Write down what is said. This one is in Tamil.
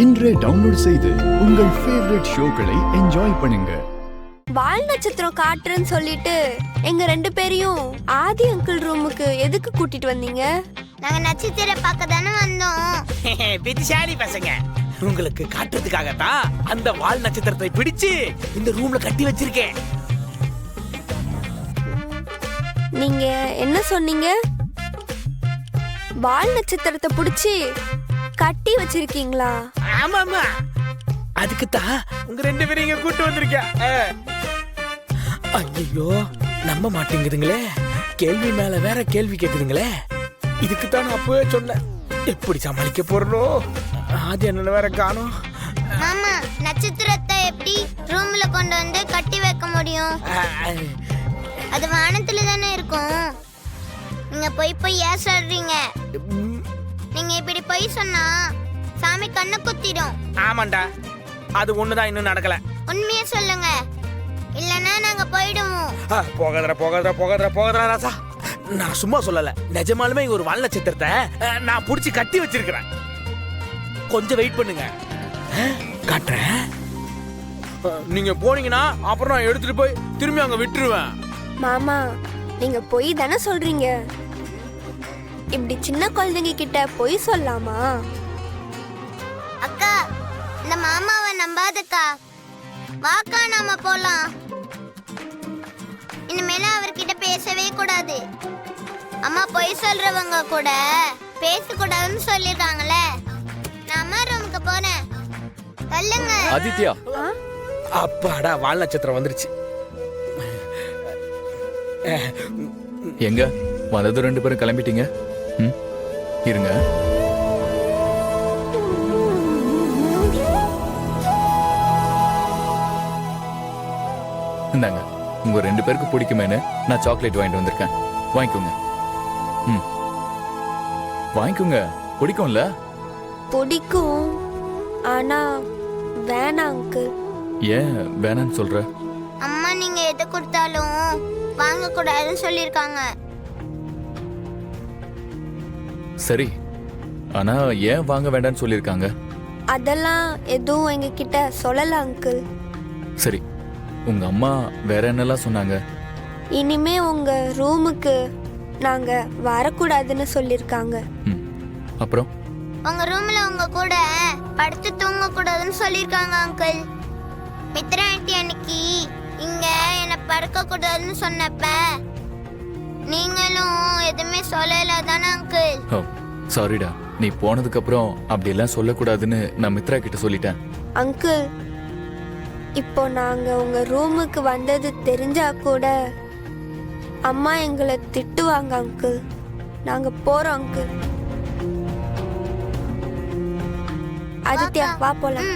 இன்றே டவுன்லோட் செய்து உங்கள் ஃபேவரட் ஷோக்களை என்ஜாய் பண்ணுங்க. வால் நட்சத்திரம் காட்டுறேன்னு சொல்லிட்டு எங்க 2 பேரையும் ஆதி அங்கிள் ரூமுக்கு எதுக்கு கூட்டிட்டு வந்தீங்க? நாங்க நட்சத்திரம் பார்க்க தானே வந்தோம். பித்திசாலி பசங்க, உங்களுக்கு காட்டுறதுக்காகத்தான் அந்த வால் நட்சத்திரத்தை பிடிச்சு இந்த ரூம்ல கட்டி வச்சிருக்கேன். நீங்க என்ன சொன்னீங்க? வால் நட்சத்திரத்தை பிடிச்சி கட்டி வச்சிருக்கீங்களா? ஆமா ஆமா, அதுக்குத்தான் உங்க 2 பேரும் இங்க கூட்டு வந்திருக்கேன். ஐயோ, நம்ப மாட்டேங்குதுங்களே, கேள்வி மேல வேற கேள்வி கேக்குதுங்களே. இதுக்குத்தான் நான் அப்பவே சொன்னேன், எப்படி சமாளிக்க போறனோ. ஆதி என்ன வேற காணோம். மாமா, நட்சத்திரத்தை எப்படி ரூம்ல கொண்டு வந்து கட்டி வைக்க முடியும்? அது வானத்துல தானே இருக்கும். நீங்க போய் ஏன் சொல்றீங்க? நீங்க இப்படி போய் சொன்னா சாமி கண்ணை குத்திடும். ஆமாண்டா, அது ஒண்ணுதான் இன்னும் நடக்கல. உண்மையை சொல்லுங்க, இல்லன்னா நாங்க போயிடுவோம். போகாதடா ராசா, நான் சும்மா சொல்லல, நிஜமாலுமே ஒரு வால் நட்சத்திரத்தை நான் புடிச்சு கட்டி வச்சிருக்கிறேன். கொஞ்சம் வெயிட் பண்ணுங்க, காட்டுறேன். நீங்க போனீங்கன்னா அப்புறம் நான் எடுத்துட்டு போய் திரும்பி அங்க விட்டுருவேன். மாமா, நீங்க பொய் தானே சொல்றீங்க. இப்படி சின்ன குழந்தைங்க கிட்ட பொய் சொல்லலாமா? அக்கா, இந்த மாமாவை நம்பாதக்கா. வாக்கா, நாம போலாம். இனிமேல அவர்கிட்ட பேசவே கூடாது. அம்மா பொய் சொல்றவங்க கூட பேசக்கூடாதுன்னு சொல்லிருக்காங்களே. நான் அம்மா ரூமுக்கு போறேன். சொல்லுங்க ஆதித்யா. அப்பாடா, வால் நட்சத்திரம் வந்துருச்சு. எங்க வந்தது 2 பேரும் கிளம்பிட்டீங்க? இருங்க. இந்தாங்க, உங்க 2 பேருக்கு பிடிக்குமேனு நான் சாக்லேட் வாங்கிட்டு வந்திருக்கேன். வாங்கிக்கோங்க. வாங்கிக்கோங்க, பிடிக்கும்ல? பிடிக்கும், ஆனா வேணாம் அங்கிள். ஏன் வேணான்னு சொல்ற? அம்மா நீங்க எது கொடுத்தாலும் வாங்க கூடாதுன்னு சொல்லிருக்காங்க. சரி, ஆனா ஏன் வாங்க வேண்டாம்னு சொல்லிருக்காங்க? அதெல்லாம் எதுவும் எங்க கிட்ட சொல்லல அங்கிள். சரி, உங்க அம்மா வேற என்னெல்லாம் சொன்னாங்க? இனிமே உங்க ரூமுக்கு நாங்க வரக்கூடாதுன்னு சொல்லிருக்காங்க. அப்புறம் உங்க ரூம்ல உங்க கூட படுத்து தூங்க கூடாதுன்னு சொல்லிருக்காங்க அங்கிள். மித்ரா ஆண்டி அன்னைக்கு இங்க என்ன படுக்க கூடாதுன்னு சொன்னப்ப நீங்களும் எதுவுமே சொல்லல தானே அங்கிள்? ஓ சாரிடா, நீ போனதுக்கு அப்புறம் அப்படி எல்லாம் சொல்லக்கூடாதுன்னு நான் மித்ரா கிட்ட சொல்லிட்டேன். அங்கிள், இப்போ நாங்க உங்க ரூமுக்கு வந்தது தெரிஞ்சா கூட அம்மா எங்களை திட்டுவாங்க அங்கிள். நாங்க போறோம் அங்கிள். ஆதித்யா, வா போலாம்.